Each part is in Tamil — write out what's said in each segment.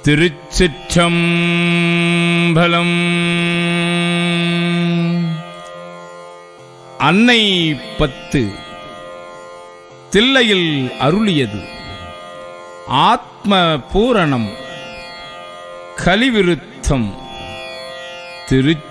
திருச்சிற்றம்பலம். அன்னை 10 தில்லையில் அருளியது ஆத்ம பூரணம் கலிவிருத்தம். திருச்சிற்றம்பலம்.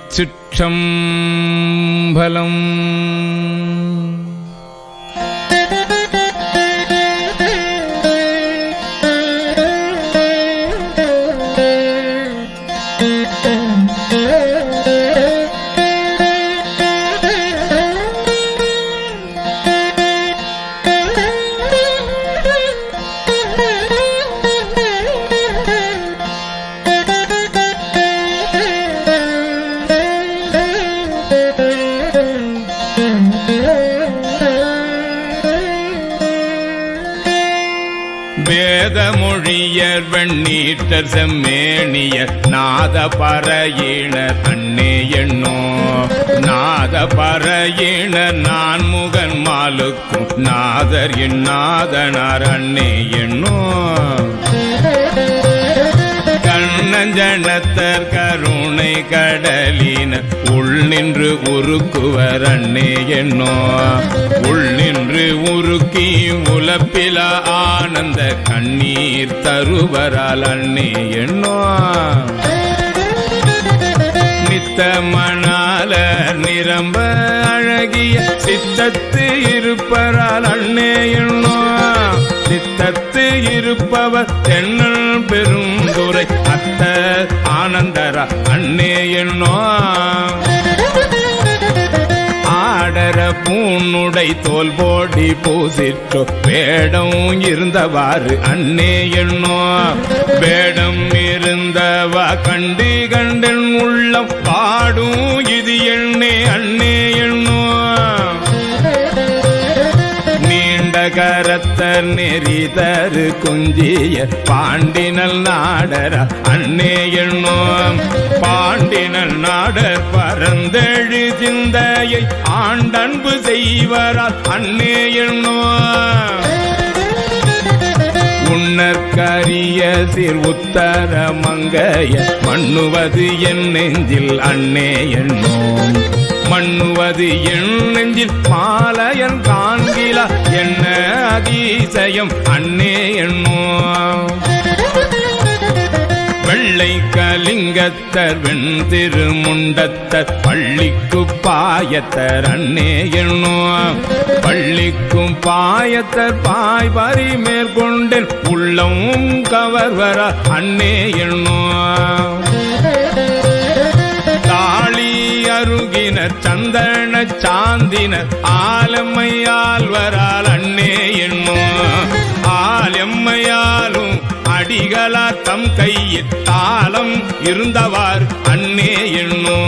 வேதமொழியர் வெண்ணீட்டர் செம்மேனியர் நாத பறையினர் அன்னே எண்ணோ. நாத பறையினர் நான் முகன் மாலுக்கும் நாதர் எண்ணாதனார் அன்னே எண்ணோ. கண்ணஞ்சனத்தர் கருணை கடலின உள் நின்று உருக்குவர் அன்னே எண்ணோ. உள் நின்று உருக்கி உலப்பில ஆனந்த கண்ணீர் தருவரால் அன்னே எண்ணோ. நித்த மணாலர் நிரம்ப அழகிய சித்தத்து இருப்பரால் அன்னே எண்ணோ. சித்தத்து இருப்பவர் தென்னல் பெருந்துரை அத்த ஆனந்தரா அன்னே எண்ணோ. ஆடர பூனுடை தோல் போடி பூசிற்றோ வேடம் இருந்தவாறு அன்னே எண்ணோ. வேடம் இருந்தவா கண்டு கண்டன் உள்ளம் பாடும் இது எண்ணே அன்னே எண்ணோ. கரத்தர் நெறிதரு குஞ்சிய பாண்டினல் நாடர அன்னே எண்ணோ. பாண்டினல் நாடர் பரந்தெழு சிந்தையை ஆண்டன்பு செய்வரால் அன்னே எண்ணோ. உன்னற்கரிய சிறு உத்தர மங்கைய மண்ணுவது என் நெஞ்சில் அன்னே எண்ணோ. மண்ணுவது என் நெஞ்சில் மாலையன் காண்கிலா என்ன அதிசயம் அன்னே எண்ணோ. வெள்ளை கலிங்கத்தர் வெண்திருமுண்டத்தர் பள்ளிக்கு பாயத்தர் அன்னே எண்ணோ. பள்ளிக்கும் பாயத்தர் பாய் பறி மேற்கொண்டேன் உள்ளம் கவர்வரா அன்னே எண்ணோ. அருகினர் சந்தன சாந்தினர் ஆலம்மையால்வரால் அன்னே எண்ணோ. ஆலம்மையாலும் அடிகளா தம் கையில் தாளம் இருந்தவாறு அன்னே எண்ணோ.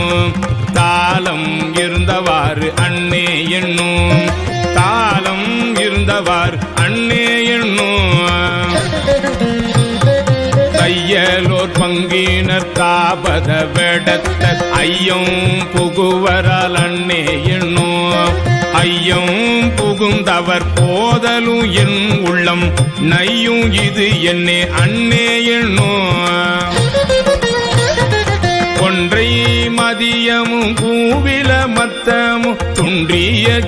தாளம் இருந்தவாறு அன்னே எண்ணோ. தாளம் இருந்தவாறு அன்னே எண்ணோ. கையலோர் பங்கினர் தாபத வேடத்த ஐயம் புகுவரால் அன்னே எண்ணோ. ஐயம் புகுந்தவர் போதலும் என் உள்ளம் நையும் இது என்னே அன்னே எண்ணோ. ஒன்றை மதியமும் கூவில மத்தமும் துன்றிய